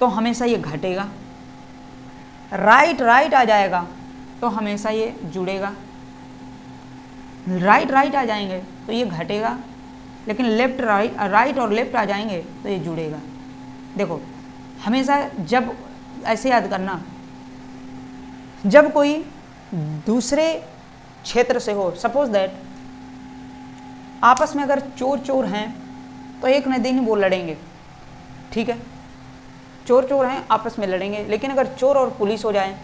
तो हमेशा ये घटेगा, राइट आ जाएगा तो हमेशा ये जुड़ेगा, राइट आ जाएंगे तो ये घटेगा, लेकिन राइट और लेफ्ट आ जाएंगे तो ये जुड़ेगा। देखो हमेशा जब ऐसे याद करना, जब कोई दूसरे क्षेत्र से हो, सपोज दैट आपस में अगर चोर हैं तो एक न दिन वो लड़ेंगे। ठीक है, चोर हैं आपस में लड़ेंगे, लेकिन अगर चोर और पुलिस हो जाए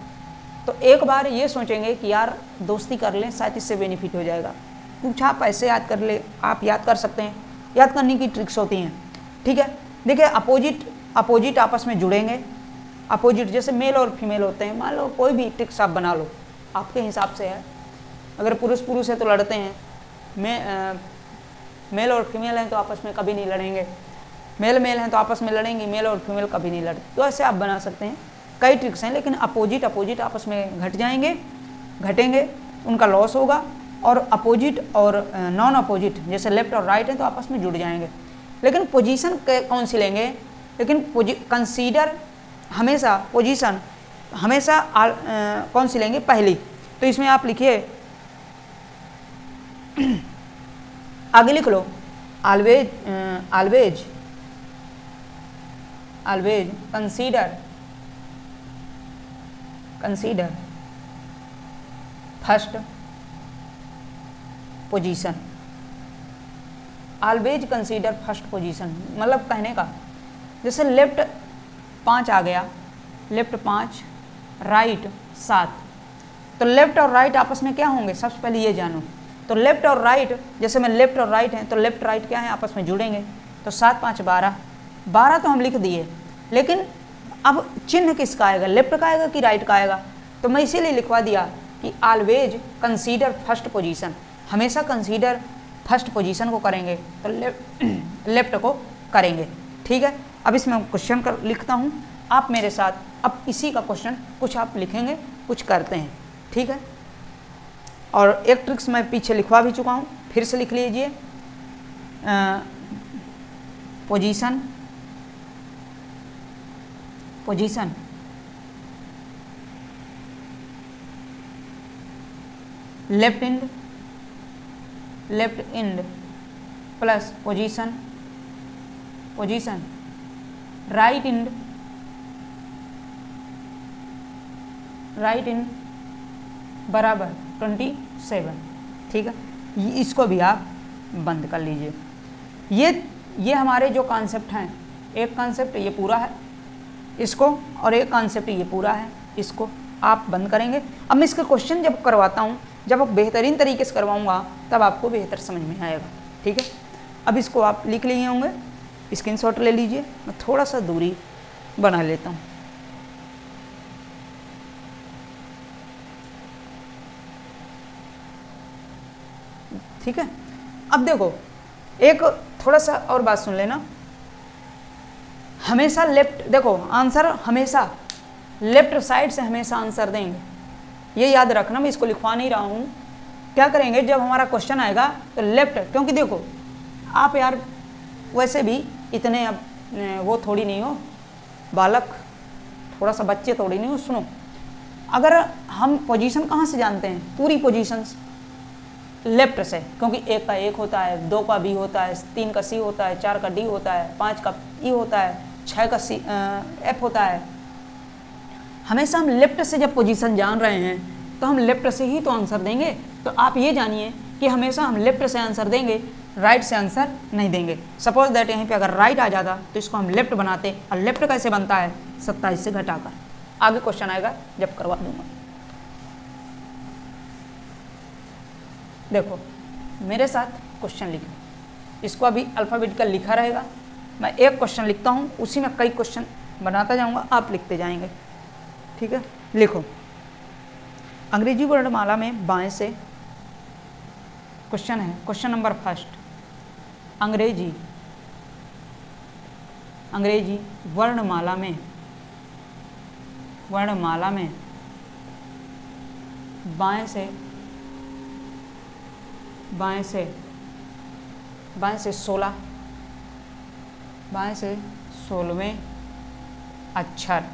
तो एक बार ये सोचेंगे कि यार दोस्ती कर लें, शायद इससे बेनिफिट हो जाएगा। कुछ आप ऐसे याद कर ले, आप याद कर सकते हैं, याद करने की ट्रिक्स होती हैं। ठीक है। देखिए अपोजिट आपस में जुड़ेंगे, अपोजिट जैसे मेल और फीमेल होते हैं, मान लो कोई भी ट्रिक्स आप बना लो आपके हिसाब से है। अगर पुरुष है तो लड़ते हैं, मेल और फीमेल हैं तो आपस में कभी नहीं लड़ेंगे, मेल हैं तो आपस में लड़ेंगे, मेल और फीमेल कभी नहीं लड़ते। तो ऐसे आप बना सकते हैं, कई ट्रिक्स हैं, लेकिन अपोजिट आपस में घटेंगे, उनका लॉस होगा, और अपोजिट और नॉन अपोजिट जैसे लेफ्ट और राइट हैं तो आपस में जुड़ जाएंगे। लेकिन पोजीशन कौन सी लेंगे, लेकिन कंसीडर हमेशा पोजीशन हमेशा कौन सी लेंगे, पहली। तो इसमें आप लिखिए, आगे लिख लो, always consider first position. Always consider first position मतलब कहने का, जैसे लेफ्ट 5 आ गया, लेफ्ट 5, राइट 7, तो लेफ्ट और राइट आपस में क्या होंगे, सबसे पहले ये जानो। तो लेफ्ट और राइट, जैसे में लेफ्ट और राइट हैं तो लेफ्ट राइट क्या है, आपस में जुड़ेंगे, तो 7 5 12 तो हम लिख दिए, लेकिन अब चिन्ह किसका आएगा, लेफ्ट का आएगा कि राइट का आएगा। तो मैं इसीलिए लिखवा दिया कि ऑलवेज कंसीडर फर्स्ट पोजीशन, हमेशा कंसीडर फर्स्ट पोजीशन को करेंगे तो लेफ्ट को करेंगे। ठीक है। अब इसमें क्वेश्चन कर लिखता हूँ, आप मेरे साथ अब इसी का क्वेश्चन कुछ आप लिखेंगे, कुछ करते हैं। ठीक है। और एक ट्रिक्स मैं पीछे लिखवा भी चुका हूँ, फिर से लिख लीजिए, position, left end plus position, right end बराबर 27। ठीक है, इसको भी आप बंद कर लीजिए। ये हमारे जो कॉन्सेप्ट हैं, एक कॉन्सेप्ट ये पूरा है इसको, और एक कॉन्सेप्ट ये पूरा है इसको, आप बंद करेंगे। अब मैं इसके क्वेश्चन जब करवाता हूँ, जब आप बेहतरीन तरीके से करवाऊँगा तब आपको बेहतर समझ में आएगा। ठीक है, अब इसको आप लिख लिए होंगे, स्क्रीनशॉट ले लीजिए। मैं थोड़ा सा दूरी बना लेता हूँ। ठीक है, अब देखो एक थोड़ा सा और बात सुन लेना। हमेशा लेफ्ट, देखो आंसर हमेशा लेफ्ट साइड से हमेशा आंसर देंगे, ये याद रखना। मैं इसको लिखवा नहीं रहा हूँ। क्या करेंगे जब हमारा क्वेश्चन आएगा तो लेफ्ट, क्योंकि देखो आप यार वैसे भी इतने अब वो थोड़ी नहीं हो, बालक थोड़ा सा बच्चे थोड़ी नहीं हो। सुनो, अगर हम पोजीशन कहाँ से जानते हैं, पूरी पोजीशंस लेफ्ट से, क्योंकि 1 का 1 होता है, 2 का बी होता है, 3 का सी होता है, 4 का डी होता है, 5 का ई होता है, 6 का सी एफ होता है। हमेशा हम लेफ्ट से जब पोजीशन जान रहे हैं तो हम लेफ्ट से ही तो आंसर देंगे। तो आप ये जानिए कि हमेशा हम लेफ्ट से आंसर देंगे, राइट से आंसर नहीं देंगे। सपोज दैट यहीं पे अगर राइट आ जाता तो इसको हम लेफ्ट बनाते, और लेफ्ट कैसे बनता है, 27 से घटाकर। आगे क्वेश्चन आएगा जब करवा दूंगा। देखो मेरे साथ क्वेश्चन लिखो, इसको अभी अल्फ़ाबेटिकल लिखा रहेगा। मैं एक क्वेश्चन लिखता हूँ, उसी में कई क्वेश्चन बनाता जाऊँगा, आप लिखते जाएंगे। ठीक है, लिखो। अंग्रेजी वर्णमाला में बाएं से क्वेश्चन है, क्वेश्चन नंबर फर्स्ट। अंग्रेजी वर्णमाला में बाएं से 16वें अक्षर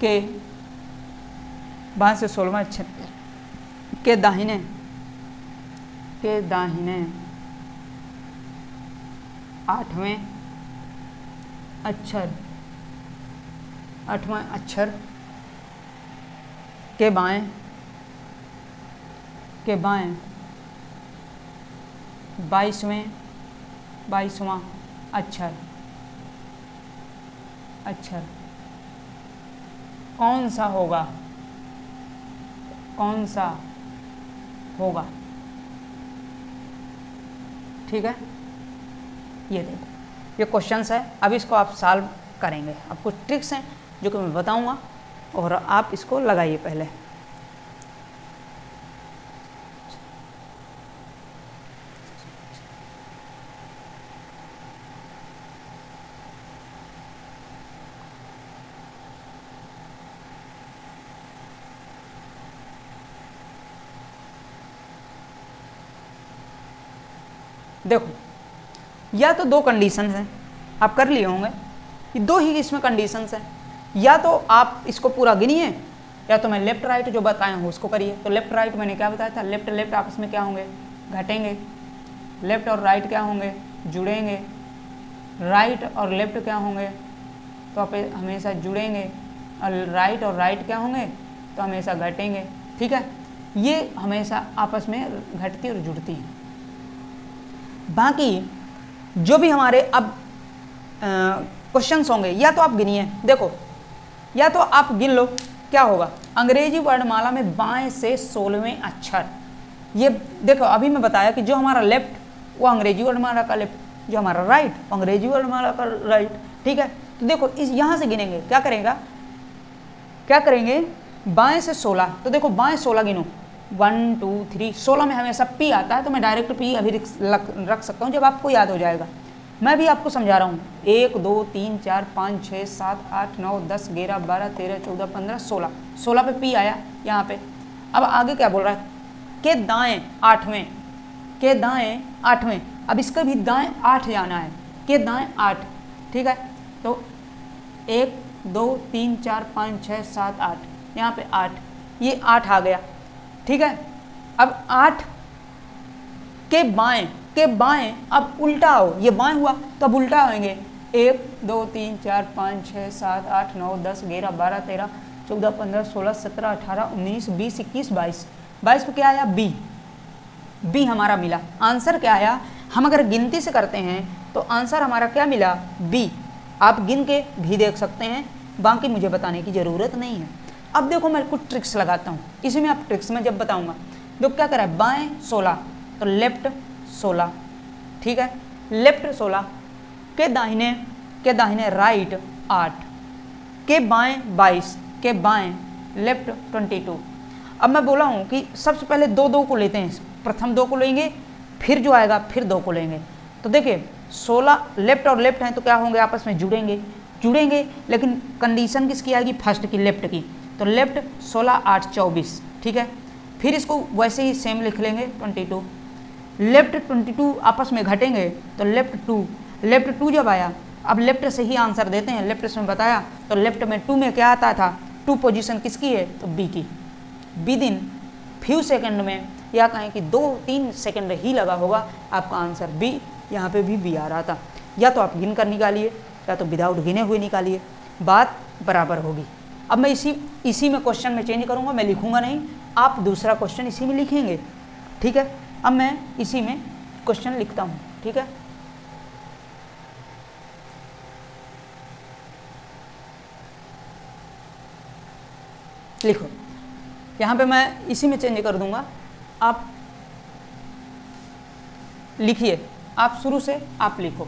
के, बाएं से 16वें अक्षर के दाहिने 8वें अक्षर के बाएं 22वां अक्षर कौन सा होगा। ठीक है, ये देखो ये क्वेश्चंस है। अब इसको आप सॉल्व करेंगे। अब कुछ ट्रिक्स हैं जो कि मैं बताऊंगा, और आप इसको लगाइए पहले। देखो, या तो 2 कंडीशन हैं, आप कर लिए होंगे, ये 2 ही इसमें कंडीशंस हैं। या तो आप इसको पूरा गिनिए, या तो मैं लेफ्ट राइट जो बताया हूँ उसको करिए। तो लेफ्ट राइट मैंने क्या बताया था, लेफ्ट आपस में क्या होंगे, घटेंगे। लेफ्ट और राइट क्या होंगे, जुड़ेंगे। राइट और लेफ्ट क्या होंगे, तो आप हमेशा जुड़ेंगे। और राइट क्या होंगे, तो हमेशा घटेंगे। ठीक है, ये हमेशा आपस में घटती और जुड़ती हैं। बाकी जो भी हमारे अब क्वेश्चंस होंगे, या तो आप गिनिए, देखो या तो आप गिन लो क्या होगा। अंग्रेजी वर्णमाला में बाएं से 16वें अक्षर, ये देखो अभी मैं बताया कि जो हमारा लेफ्ट वो अंग्रेजी वर्णमाला का लेफ्ट, जो हमारा राइट अंग्रेजी वर्णमाला का राइट। ठीक है, तो देखो इस यहाँ से गिनेंगे, क्या करेंगे बाएं से 16। तो देखो बाएं 16 गिनो, 1 2 3, 16 में हमेशा पी आता है, तो मैं डायरेक्ट पी अभी रख सकता हूँ जब आपको याद हो जाएगा। मैं भी आपको समझा रहा हूँ। 1 2 3 4 5 6 7 8 9 10 11 12 13 14 15 16, 16 पे पी आया यहाँ पे। अब आगे क्या बोल रहा है, के दाएं 8वें। अब इसका भी दाएं 8 जाना है, के दाएं 8। ठीक है, तो 1 2 3 4 5 6 7 8, यहाँ पे 8, ये 8 आ गया। ठीक है, अब 8 के बाएं अब उल्टा हो, ये बाएं हुआ तो अब उल्टा होंगे 1 2 3 4 5 6 7 8 9 10 11 12 13 14 15 16 17 18 19 20 21 22, 22 पे क्या आया बी हमारा मिला। आंसर क्या आया, हम अगर गिनती से करते हैं तो आंसर हमारा क्या मिला बी। आप गिन के भी देख सकते हैं, बाकी मुझे बताने की ज़रूरत नहीं है। अब देखो मैं कुछ ट्रिक्स लगाता हूँ, इसी में आप ट्रिक्स में जब बताऊँगा। तो क्या करा है, बाएँ 16 तो लेफ्ट 16, ठीक है, लेफ्ट 16 के दाहिने राइट 8 के बाएं 22 के बाएं लेफ्ट 22। अब मैं बोला हूँ कि सबसे पहले 2 को लेते हैं, प्रथम 2 को लेंगे, फिर जो आएगा फिर 2 को लेंगे। तो देखिए 16 लेफ्ट और लेफ्ट हैं तो क्या होंगे, आपस में जुड़ेंगे, लेकिन कंडीशन किसकी आएगी, फर्स्ट की, लेफ्ट की। तो लेफ्ट 16 8 24, ठीक है। फिर इसको वैसे ही सेम लिख लेंगे 22, लेफ्ट 22 आपस में घटेंगे तो लेफ्ट 2 जब आया, अब लेफ्ट से ही आंसर देते हैं, लेफ्ट से बताया तो लेफ्ट में 2 में क्या आता था, 2 पोजीशन किसकी है, तो बी की। बी दिन फ्यू सेकंड में या कहें कि 2-3 सेकंड ही लगा होगा, आपका आंसर बी, यहाँ पे भी बी आ रहा था। या तो आप गिन कर निकालिए या तो विदाउट गिने हुए निकालिए, बात बराबर होगी। अब मैं इसी में क्वेश्चन में चेंज करूँगा, मैं लिखूँगा नहीं, आप दूसरा क्वेश्चन इसी में लिखेंगे, ठीक है। अब मैं इसी में क्वेश्चन लिखता हूँ, ठीक है। लिखो, यहाँ पे मैं इसी में चेंज कर दूंगा, आप लिखिए, आप शुरू से आप लिखो,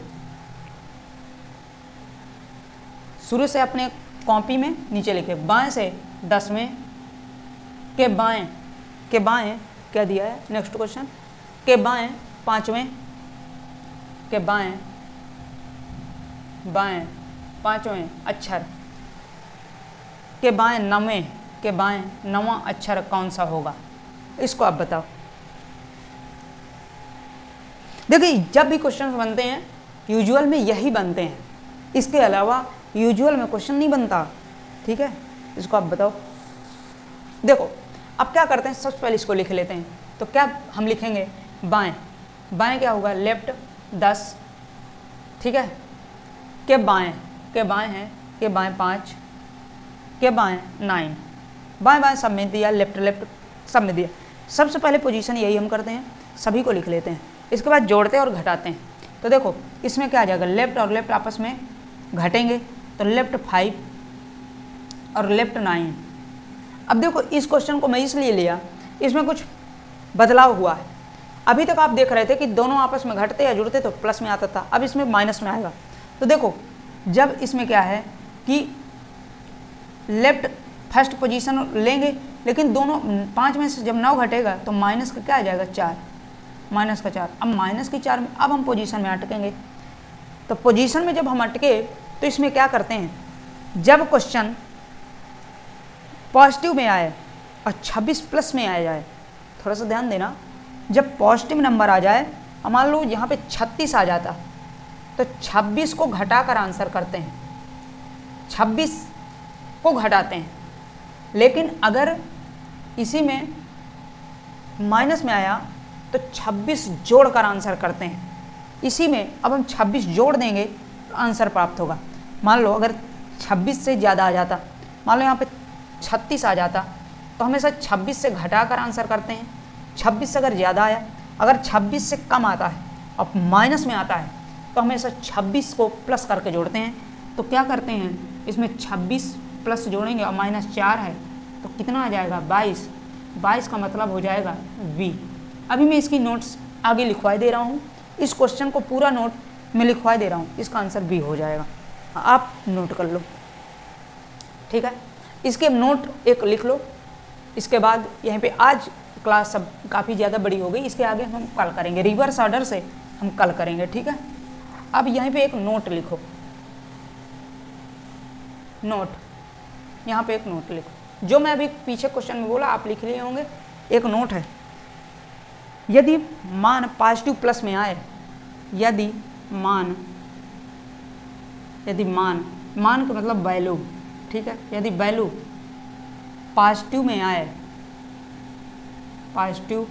शुरू से अपने कॉपी में नीचे लिखे, बाएं से 10वें के बाएं क्या दिया है, नेक्स्ट क्वेश्चन, के बाएं 5वें के बाएं 5वें अक्षर के बाएं 9वें के बाएं 9वां अक्षर कौन सा होगा, इसको आप बताओ। देखिए जब भी क्वेश्चन बनते हैं यूजुअल में यही बनते हैं, इसके अलावा यूजुअल में क्वेश्चन नहीं बनता, ठीक है। इसको आप बताओ। देखो अब क्या करते हैं, सबसे पहले इसको लिख लेते हैं। तो क्या हम लिखेंगे, बाएं क्या होगा, लेफ्ट 10, ठीक है, के बाएं हैं, के बाएं 5, के बाएं 9, बाएं सब में दिया, लेफ्ट सब में दिया। सबसे पहले पोजीशन यही हम करते हैं, सभी को लिख लेते हैं, इसके बाद जोड़ते हैं और घटाते हैं। तो देखो इसमें क्या आ जाएगा, लेफ्ट और लेफ्ट आपस में घटेंगे तो लेफ्ट 5 और लेफ्ट 9। अब देखो इस क्वेश्चन को मैं इसलिए लिया, इसमें कुछ बदलाव हुआ है। अभी तक आप देख रहे थे कि दोनों आपस में घटते या जुड़ते तो प्लस में आता था, अब इसमें माइनस में आएगा। तो देखो जब इसमें क्या है कि लेफ्ट फर्स्ट पोजीशन लेंगे, लेकिन दोनों 5 में से जब 9 घटेगा तो माइनस का क्या आ जाएगा, 4, माइनस का 4। अब माइनस की 4 में अब हम पोजीशन में अटकेंगे। तो पोजीशन में जब हम अटके तो इसमें क्या करते हैं, जब क्वेश्चन पॉजिटिव में आए और 26 प्लस में आ जाए, थोड़ा सा ध्यान देना, जब पॉजिटिव नंबर आ जाए, मान लो यहाँ पे 36 आ जाता तो 26 को घटाकर आंसर करते हैं, 26 को घटाते हैं। लेकिन अगर इसी में माइनस में आया तो 26 जोड़कर आंसर करते हैं। इसी में अब हम 26 जोड़ देंगे तो आंसर प्राप्त होगा। मान लो अगर 26 से ज़्यादा आ जाता, मान लो यहाँ पे 36 आ जाता, तो हमेशा 26 से घटाकर आंसर करते हैं। 26 से अगर ज़्यादा आया, अगर 26 से कम आता है और माइनस में आता है तो हमेशा 26 को प्लस करके जोड़ते हैं। तो क्या करते हैं, इसमें 26 प्लस जोड़ेंगे और माइनस 4 है तो कितना आ जाएगा, 22। 22 का मतलब हो जाएगा बी। अभी मैं इसकी नोट्स आगे लिखवाई दे रहा हूँ, इस क्वेश्चन को पूरा नोट में लिखवाई दे रहा हूँ, इसका आंसर बी हो जाएगा, आप नोट कर लो, ठीक है। इसके नोट एक लिख लो। इसके बाद यहीं पे आज क्लास सब काफ़ी ज़्यादा बड़ी हो गई, इसके आगे हम कल करेंगे, रिवर्स ऑर्डर से हम कल करेंगे, ठीक है। अब यहीं पे एक नोट लिखो, नोट, यहाँ पे एक नोट लिखो, जो मैं अभी पीछे क्वेश्चन में बोला आप लिख लिए होंगे। एक नोट है, यदि मान पॉजिटिव प्लस में आए, यदि मान मान का मतलब वैल्यू, ठीक है। यदि वैल्यू पॉजिटिव में आए, पॉजिटिव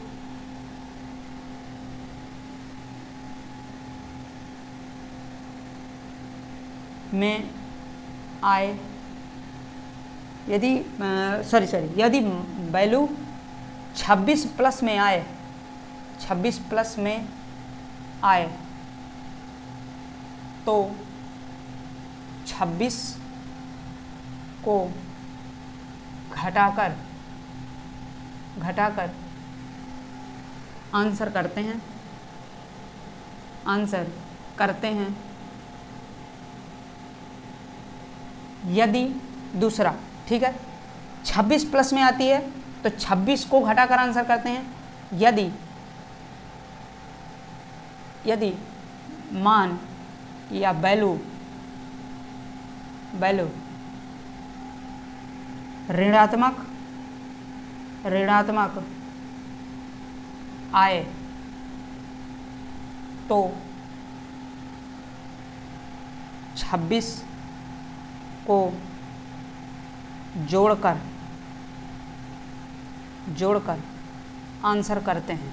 में आए, यदि यदि वैल्यू 26 प्लस में आए, 26 प्लस में आए तो 26 को घटाकर आंसर करते हैं। यदि दूसरा, ठीक है, 26 प्लस में आती है तो 26 को घटाकर आंसर करते हैं। यदि मान या वैल्यू ऋणात्मक आए तो 26 को जोड़कर आंसर करते हैं।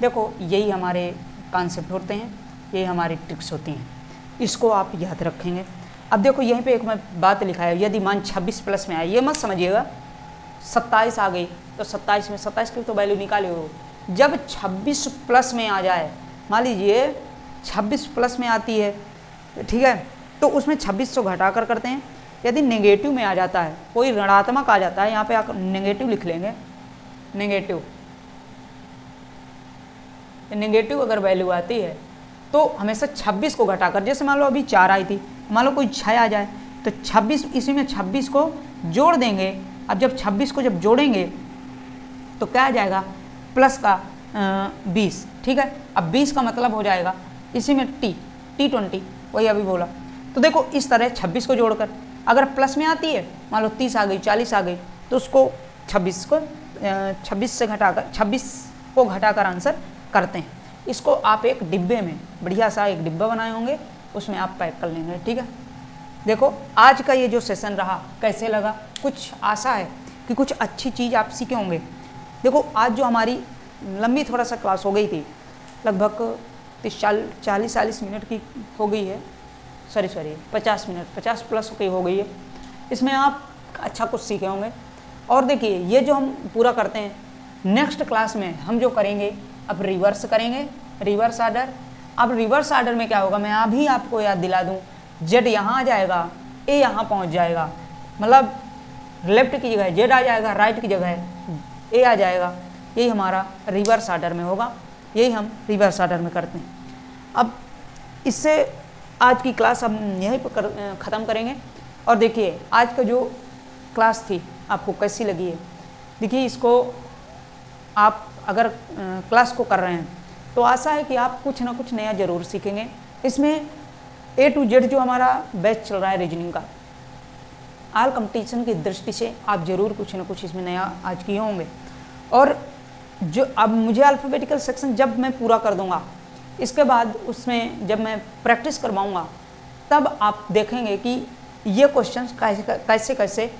देखो, यही हमारे कॉन्सेप्ट होते हैं, यही हमारी ट्रिक्स होती हैं, इसको आप याद रखेंगे। अब देखो यहीं पे एक मैं बात लिखा है, यदि मान 26 प्लस में आए, ये मत समझिएगा 27 आ गई तो 27 में 27 की तो वैल्यू निकाली हो। जब 26 प्लस में आ जाए, मान लीजिए 26 प्लस में आती है, ठीक है, तो उसमें 26 से घटाकर करते हैं। यदि नेगेटिव में आ जाता है, कोई ऋणात्मक आ जाता है, यहाँ पे आप नेगेटिव लिख लेंगे, नेगेटिव अगर वैल्यू आती है तो हमेशा 26 को घटाकर, जैसे मान लो अभी 4 आई थी, मान लो कोई 6 आ जाए तो 26, इसी में 26 को जोड़ देंगे। अब जब 26 को जब जोड़ेंगे तो क्या आ जाएगा, प्लस का 20, ठीक है। अब 20 का मतलब हो जाएगा इसी में T20, वही अभी बोला। तो देखो इस तरह 26 को जोड़कर, अगर प्लस में आती है, मान लो 30 आ गई, 40 आ गई, तो उसको 26 को घटाकर आंसर करते हैं। इसको आप एक डिब्बे में, बढ़िया सा एक डिब्बा बनाए होंगे, उसमें आप पैक कर लेंगे, ठीक है। देखो आज का ये जो सेशन रहा कैसे लगा, कुछ आशा है कि कुछ अच्छी चीज़ आप सीखे होंगे। देखो आज जो हमारी लंबी थोड़ा सा क्लास हो गई थी, लगभग 40 मिनट की हो गई है, 50 मिनट, 50 प्लस की हो गई है। इसमें आप अच्छा कुछ सीखे होंगे। और देखिए ये जो हम पूरा करते हैं, नेक्स्ट क्लास में हम जो करेंगे, अब रिवर्स करेंगे, रिवर्स आर्डर। अब रिवर्स आर्डर में क्या होगा, मैं अभी आपको याद दिला दूं, जेड यहाँ आ जाएगा, ए यहाँ पहुँच जाएगा, मतलब लेफ्ट की जगह जेड आ जाएगा, राइट की जगह ए आ जाएगा। यही हमारा रिवर्स आर्डर में होगा, यही हम रिवर्स आर्डर में करते हैं। अब इससे आज की क्लास हम यहीं पर ख़त्म करेंगे। और देखिए आज का जो क्लास थी आपको कैसी लगी है। देखिए इसको आप अगर क्लास को कर रहे हैं तो आशा है कि आप कुछ ना कुछ नया ज़रूर सीखेंगे। इसमें A to Z जो हमारा बैच चल रहा है रीजनिंग का, ऑल कंपटीशन की दृष्टि से आप ज़रूर कुछ ना कुछ इसमें नया आज किए होंगे। और जो अब मुझे अल्फ़ाबेटिकल सेक्शन जब मैं पूरा कर दूंगा, इसके बाद उसमें जब मैं प्रैक्टिस करवाऊंगा, तब आप देखेंगे कि ये क्वेश्चंस कैसे कैसे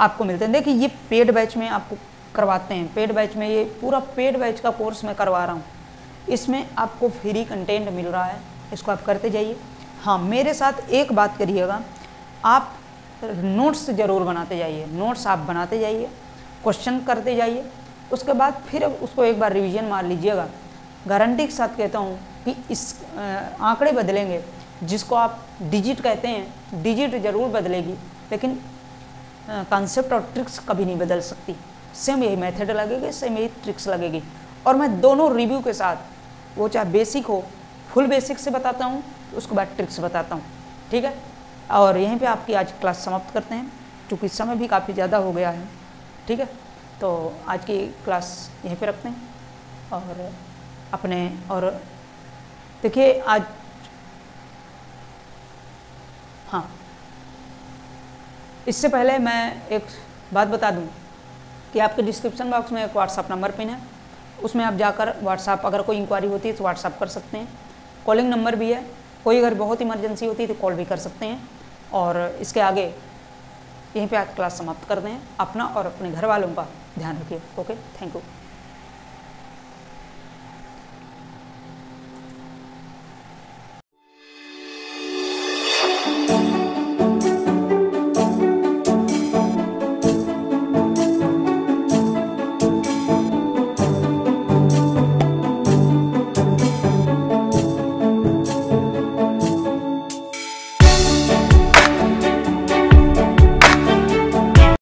आपको मिलते हैं। देखिए ये पेड बैच में आपको करवाते हैं, पेड बैच में, ये पूरा पेड बैच का कोर्स मैं करवा रहा हूँ। इसमें आपको फ्री कंटेंट मिल रहा है, इसको आप करते जाइए। हाँ, मेरे साथ एक बात करिएगा, आप नोट्स ज़रूर बनाते जाइए, नोट्स आप बनाते जाइए, क्वेश्चन करते जाइए, उसके बाद फिर उसको एक बार रिवीजन मार लीजिएगा। गारंटी के साथ कहता हूँ कि इस आंकड़े बदलेंगे, जिसको आप डिजिट कहते हैं, डिजिट ज़रूर बदलेगी, लेकिन कॉन्सेप्ट और ट्रिक्स कभी नहीं बदल सकती। सेम यही मेथड लगेगी, सेम यही ट्रिक्स लगेगी। और मैं दोनों रिव्यू के साथ, वो चाहे बेसिक हो, फुल बेसिक से बताता हूँ, उसके बाद ट्रिक्स बताता हूँ, ठीक है। और यहीं पे आपकी आज क्लास समाप्त करते हैं, क्योंकि समय भी काफ़ी ज़्यादा हो गया है, ठीक है। तो आज की क्लास यहीं पे रखते हैं। और अपने, और देखिए आज, हाँ, इससे पहले मैं एक बात बता दूं कि आपके डिस्क्रिप्शन बॉक्स में एक व्हाट्सअप नंबर पिन है, उसमें आप जाकर व्हाट्सअप, अगर कोई इंक्वायरी होती है तो व्हाट्सअप कर सकते हैं। कॉलिंग नंबर भी है, कोई अगर बहुत इमरजेंसी होती है तो कॉल भी कर सकते हैं। और इसके आगे यहीं पे आज क्लास समाप्त कर दें। अपना और अपने घर वालों का ध्यान रखिए। Okay, thank you.